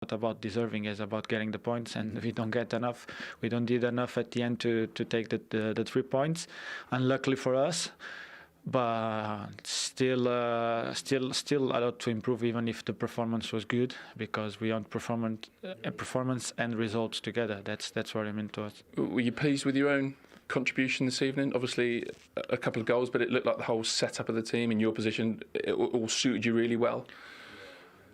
about deserving, it's about getting the points, and we don't get enough. We don't did enough at the end to take the 3 points. Unluckily for us, but still a lot to improve, even if the performance was good, because we want performance and results together. That's what I mean to us. Were you pleased with your own contribution this evening? Obviously a couple of goals, but it looked like the whole setup of the team in your position, it all suited you really well.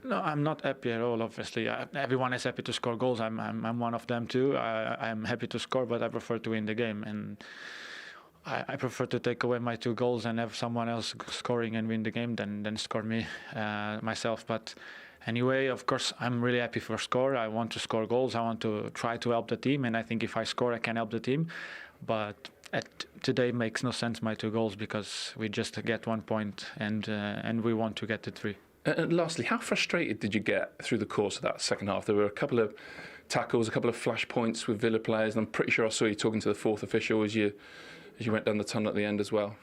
No, I'm not happy at all. Obviously, everyone is happy to score goals. I'm one of them too. I'm happy to score, but I prefer to win the game, and I prefer to take away my 2 goals and have someone else scoring and win the game than score me myself. But anyway, of course, I'm really happy for score. I want to score goals. I want to try to help the team, and I think if I score, I can help the team. But today makes no sense, my 2 goals, because we just get 1 point, and we want to get to 3. And lastly, how frustrated did you get through the course of that second half? There were a couple of tackles, a couple of flash points with Villa players, and I'm pretty sure I saw you talking to the 4th official as you went down the tunnel at the end as well.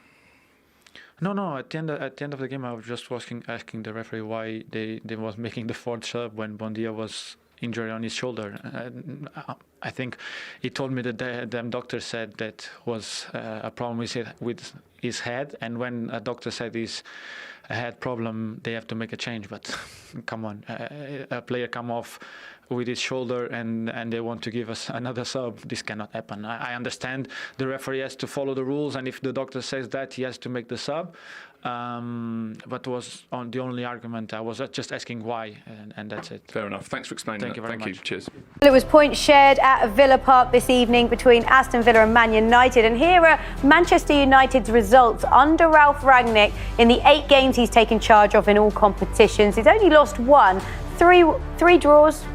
No. At the end of the game, I was just asking the referee why they was making the 4th sub when Bondia was injured on his shoulder. I think he told me that the doctor said that was a problem with his head, and when a doctor said he's a head problem, they have to make a change. But come on, a player come off with his shoulder and they want to give us another sub. This cannot happen. I understand the referee has to follow the rules, and if the doctor says that, he has to make the sub. But was on the only argument. I was just asking why, and that's it. Fair enough. Thanks for explaining that. Thank you. Cheers. It was points shared at Villa Park this evening between Aston Villa and Man United. And here are Manchester United's results under Ralf Rangnick in the 8 games he's taken charge of in all competitions. He's only lost 1, 3 draws,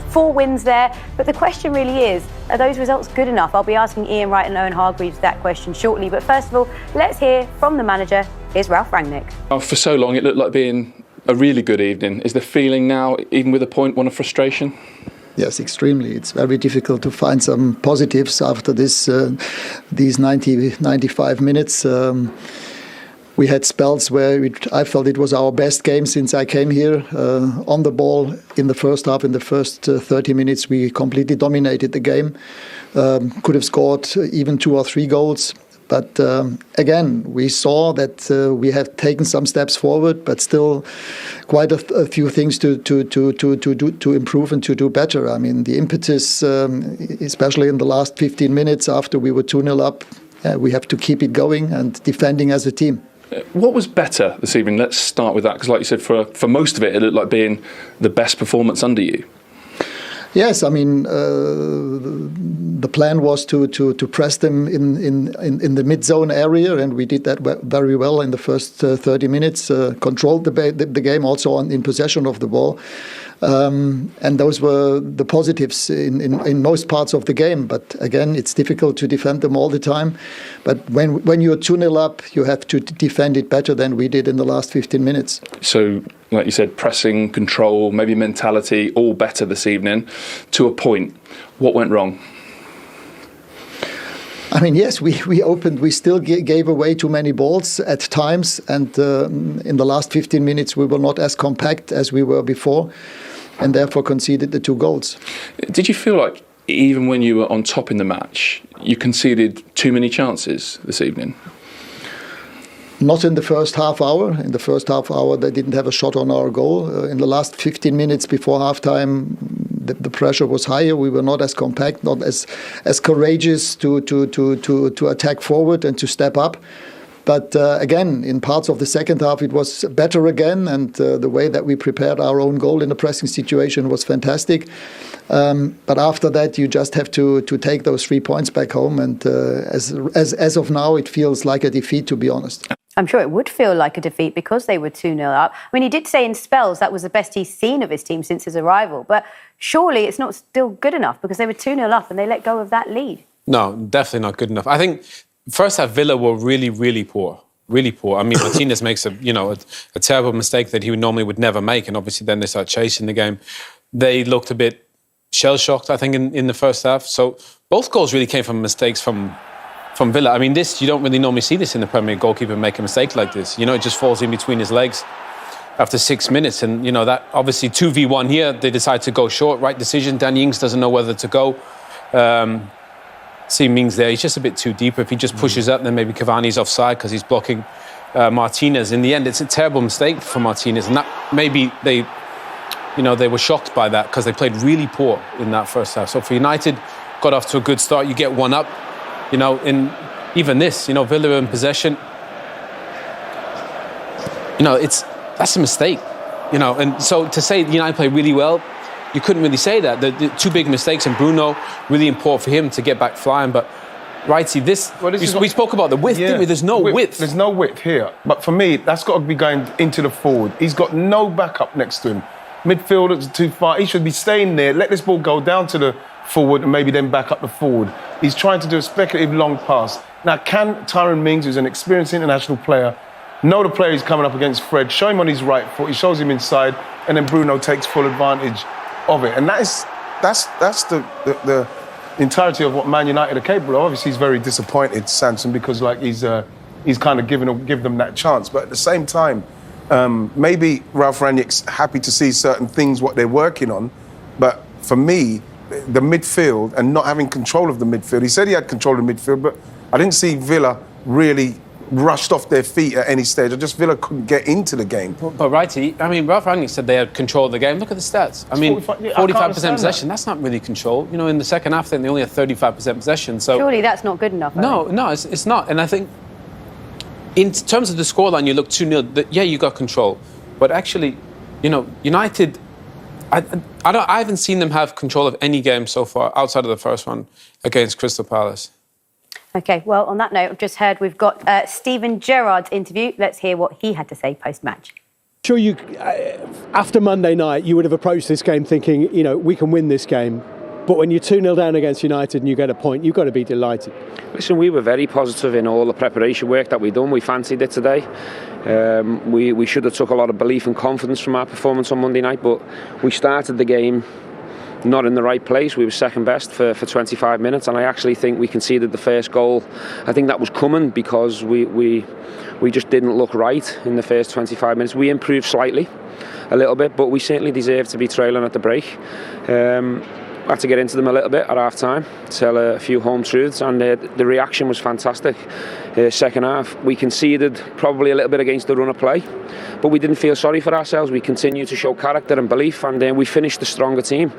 4 wins there. But the question really is, are those results good enough? I'll be asking Ian Wright and Owen Hargreaves that question shortly. But first of all, let's hear from the manager. Here's Ralf Rangnick. For so long, it looked like being a really good evening. Is the feeling now, even with a point, one of frustration? Yes, extremely. It's very difficult to find some positives after these 95 minutes. We had spells where I felt it was our best game since I came here. On the ball in the first half, in the first 30 minutes, we completely dominated the game. Could have scored even 2 or 3 goals. But again, we saw that we have taken some steps forward, but still quite a few things to improve and to do better. I mean, the impetus, especially in the last 15 minutes after we were 2-0 up, we have to keep it going and defending as a team. What was better this evening? Let's start with that, because like you said, for most of it, it looked like being the best performance under you. Yes, I mean, the plan was to press them in the mid-zone area, and we did that very well in the first 30 minutes, controlled the game also in possession of the ball. And those were the positives in most parts of the game. But again, it's difficult to defend them all the time. But when you're 2-0 up, you have to defend it better than we did in the last 15 minutes. So, like you said, pressing, control, maybe mentality, all better this evening, to a point. What went wrong? I mean, yes, we still gave away too many balls at times. And in the last 15 minutes, we were not as compact as we were before, and therefore conceded the 2 goals. Did you feel like, even when you were on top in the match, you conceded too many chances this evening? Not in the first half hour. In the first half hour, they didn't have a shot on our goal. In the last 15 minutes before halftime, the pressure was higher. We were not as compact, not as courageous to attack forward and to step up. But again, in parts of the second half, it was better again, and the way that we prepared our own goal in the pressing situation was fantastic. But after that, you just have to take those 3 points back home, and as of now, it feels like a defeat, to be honest. I'm sure it would feel like a defeat because they were 2-0 up. I mean, he did say in spells that was the best he's seen of his team since his arrival. But surely it's not still good enough because they were 2-0 up and they let go of that lead. No, definitely not good enough. I think first half Villa were really, really poor. Really poor. I mean, Martinez makes a terrible mistake that he normally would never make, and obviously then they start chasing the game. They looked a bit shell-shocked, I think, in the first half. So both goals really came from mistakes from Villa. I mean, you don't really normally see this in the Premier League, goalkeeper make a mistake like this. You know, it just falls in between his legs. after 6 minutes. And, you know, that obviously 2v1 here, they decide to go short. Right decision. Danny Ings doesn't know whether to go. See Mings there. He's just a bit too deep. If he just pushes up, then maybe Cavani's offside because he's blocking Martinez. In the end, it's a terrible mistake for Martinez. And that maybe they were shocked by that because they played really poor in that first half. So for United, got off to a good start. You get one up, you know, in even this, you know, Villa in possession. You know, that's a mistake, you know. And so to say United played really well, you couldn't really say that. The two big mistakes, and Bruno, really important for him to get back flying. But Wrighty, we spoke about the width, didn't we? There's no width. There's no width here. But for me, that's got to be going into the forward. He's got no backup next to him. Midfielders are too far. He should be staying there. Let this ball go down to the forward and maybe then back up the forward. He's trying to do a speculative long pass. Now, can Tyrone Mings, who's an experienced international player, know the player he's coming up against, Fred, show him on his right foot, he shows him inside, and then Bruno takes full advantage of it. And that's the entirety of what Man United are capable of. Obviously, he's very disappointed, Sanson, because like he's kind of give them that chance. But at the same time, maybe Ralf Rangnick's happy to see certain things, what they're working on. But for me, the midfield and not having control of the midfield, he said he had control of the midfield, but I didn't see Villa really rushed off their feet at any stage. Villa couldn't get into the game. But Righty, I mean, Ralf Rangnick said they had control of the game. Look at the stats. I mean, 45% possession, that's not really control. You know, in the second half, then they only had 35% possession. So surely that's not good enough. No, it's not. And I think in terms of the scoreline, you look 2-0, yeah, you got control. But actually, you know, United, I haven't seen them have control of any game so far outside of the first one against Crystal Palace. OK, well, on that note, I've just heard we've got Steven Gerrard's interview. Let's hear what he had to say post-match. Sure, you after Monday night, you would have approached this game thinking, you know, we can win this game. But when you're 2-0 down against United and you get a point, you've got to be delighted. Listen, we were very positive in all the preparation work that we've done. We fancied it today. We should have took a lot of belief and confidence from our performance on Monday night, but we started the game not in the right place. We were second best for 25 minutes, and I actually think we conceded the first goal. I think that was coming because we just didn't look right in the first 25 minutes. We improved slightly, a little bit, but we certainly deserved to be trailing at the break. I had to get into them a little bit at half time, tell a few home truths, and the reaction was fantastic. Second half, we conceded probably a little bit against the run of play, but we didn't feel sorry for ourselves. We continued to show character and belief, and we finished the stronger team.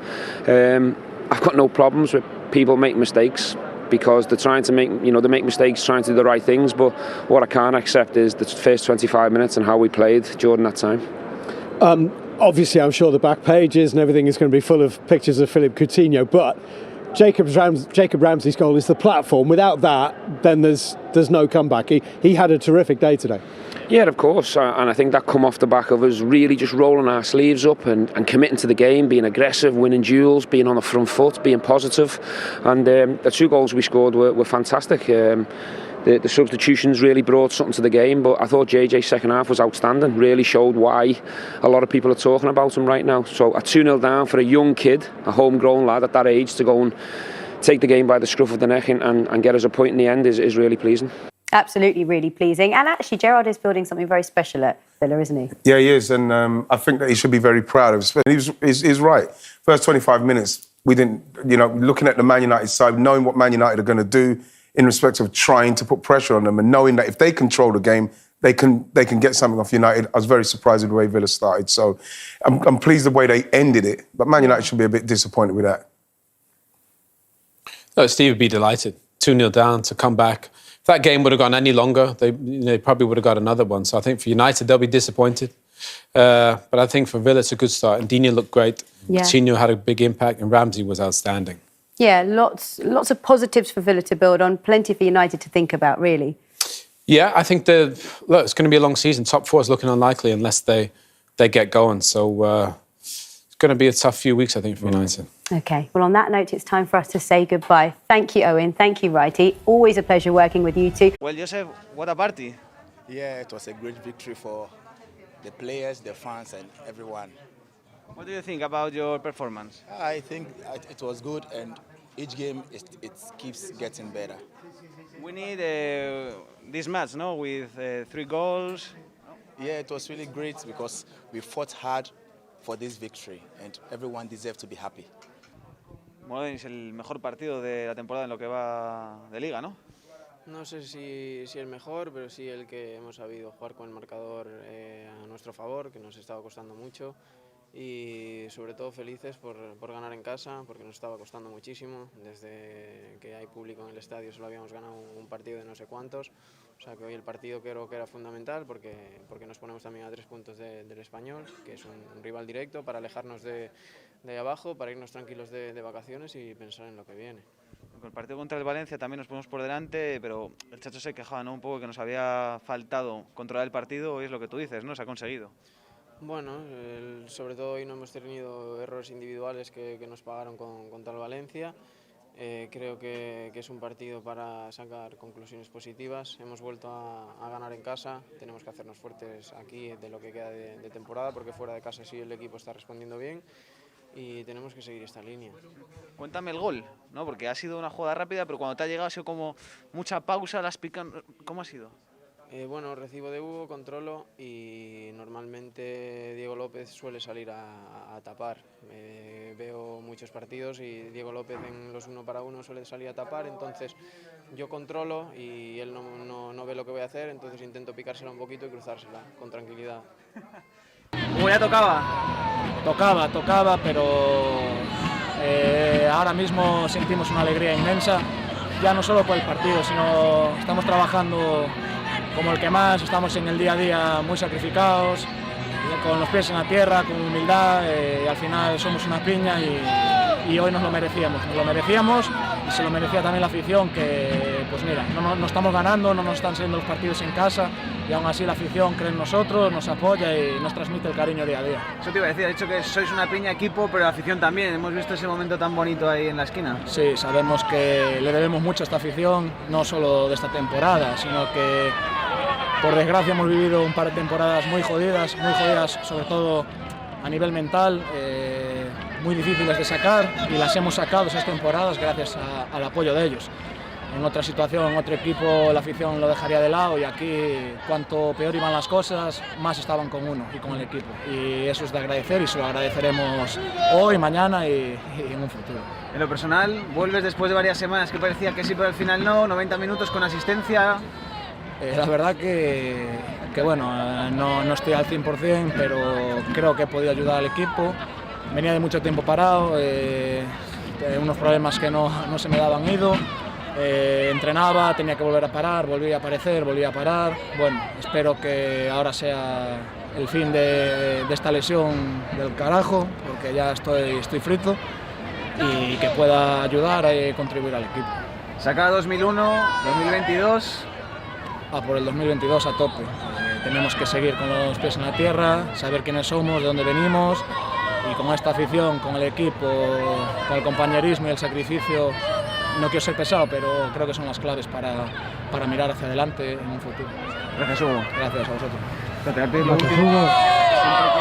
I've got no problems with people making mistakes because they're trying to make mistakes, trying to do the right things, but what I can't accept is the first 25 minutes and how we played during that time. Obviously, I'm sure the back pages and everything is going to be full of pictures of Philippe Coutinho, but Jacob Ramsey's goal is the platform. Without that, then there's no comeback. He had a terrific day today. Yeah, of course, and I think that come off the back of us really just rolling our sleeves up and committing to the game, being aggressive, winning duels, being on the front foot, being positive. And the two goals we scored were fantastic. The substitutions really brought something to the game, but I thought JJ's second half was outstanding, really showed why a lot of people are talking about him right now. So a 2-0 down for a young kid, a homegrown lad at that age, to go and take the game by the scruff of the neck and get us a point in the end is really pleasing. Absolutely really pleasing. And actually, Gerrard is building something very special at Villa, isn't he? Yeah, he is, and I think that he should be very proud of it. He's right. First 25 minutes, we didn't, you know, looking at the Man United side, knowing what Man United are going to do, in respect of trying to put pressure on them and knowing that if they control the game, they can get something off United. I was very surprised with the way Villa started. So I'm pleased the way they ended it. But Man United should be a bit disappointed with that. No, Steve would be delighted. 2-0 down to come back. If that game would have gone any longer, they probably would have got another one. So I think for United, they'll be disappointed. But I think for Villa, it's a good start. And Dino looked great. Yeah. Coutinho had a big impact and Ramsey was outstanding. Yeah, lots of positives for Villa to build on, plenty for United to think about, really. Yeah, I think it's going to be a long season. Top four is looking unlikely unless they get going. So it's going to be a tough few weeks, I think, for United. OK, well, on that note, it's time for us to say goodbye. Thank you, Owen. Thank you, Wrighty. Always a pleasure working with you two. Well, Joseph, what a party. Yeah, it was a great victory for the players, the fans and everyone. What do you think about your performance? I think it was good, and each game it keeps getting better. We need this match, no, with 3 goals. Yeah, it was really great because we fought hard for this victory and everyone deserved to be happy. Bueno, es el mejor partido de la temporada en lo que va de liga, ¿no? No sé si el mejor, pero sí el que hemos sabido jugar con el marcador a nuestro favor, que nos estaba costando mucho. Y sobre todo felices por ganar en casa, porque nos estaba costando muchísimo. Desde que hay público en el estadio solo habíamos ganado un partido de no sé cuántos. O sea que hoy el partido creo que era fundamental porque nos ponemos también a 3 puntos del Español, que es un rival directo, para alejarnos de ahí abajo, para irnos tranquilos de vacaciones y pensar en lo que viene. Con el partido contra el Valencia también nos ponemos por delante, pero el Chacho se quejaba, ¿no? Un poco que nos había faltado controlar el partido, hoy es lo que tú dices, ¿no? Se ha conseguido. Bueno, sobre todo hoy no hemos tenido errores individuales que nos pagaron contra el Valencia. Creo que es un partido para sacar conclusiones positivas. Hemos vuelto a ganar en casa, tenemos que hacernos fuertes aquí de lo que queda de temporada, porque fuera de casa sí el equipo está respondiendo bien y tenemos que seguir esta línea. Cuéntame el gol, ¿no? Porque ha sido una jugada rápida, pero cuando te ha llegado ha sido como mucha pausa, las pican. ¿Cómo ha sido? Bueno, recibo de Hugo, controlo y normalmente Diego López suele salir a tapar. Veo muchos partidos y Diego López en los 1 para 1 suele salir a tapar, entonces yo controlo y él no ve lo que voy a hacer, entonces intento picársela un poquito y cruzársela con tranquilidad. ¿Cómo ya tocaba? Tocaba, pero ahora mismo sentimos una alegría inmensa, ya no solo por el partido, sino estamos trabajando como el que más, estamos en el día a día muy sacrificados, con los pies en la tierra, con humildad, y al final somos una piña y hoy nos lo merecíamos y se lo merecía también la afición, que pues mira, no estamos ganando, no nos están saliendo los partidos en casa y aún así la afición cree en nosotros, nos apoya y nos transmite el cariño día a día. Eso te iba a decir, ha dicho que sois una piña equipo, pero la afición también, hemos visto ese momento tan bonito ahí en la esquina. Sí, sabemos que le debemos mucho a esta afición, no solo de esta temporada, sino que por desgracia hemos vivido un par de temporadas muy jodidas sobre todo a nivel mental, muy difíciles de sacar, y las hemos sacado esas temporadas gracias al apoyo de ellos. En otra situación, en otro equipo, la afición lo dejaría de lado, y aquí cuanto peor iban las cosas, más estaban con uno y con el equipo. Y eso es de agradecer y se lo agradeceremos hoy, mañana y en un futuro. En lo personal, vuelves después de varias semanas que parecía que sí, pero al final no, 90 minutos con asistencia. La verdad que bueno, no estoy al 100%, pero creo que he podido ayudar al equipo. Venía de mucho tiempo parado, unos problemas que no se me daban ido. Entrenaba, tenía que volver a parar, volví a aparecer, volví a parar. Bueno, espero que ahora sea el fin de esta lesión del carajo, porque ya estoy frito, y que pueda ayudar y contribuir al equipo. Saca 2001, 2022... por el 2022 a tope. Tenemos que seguir con los pies en la tierra, saber quiénes somos, de dónde venimos, y con esta afición, con el equipo, con el compañerismo y el sacrificio, no quiero ser pesado, pero creo que son las claves para mirar hacia adelante en un futuro. Gracias, Hugo. Gracias a vosotros. Gracias, Hugo.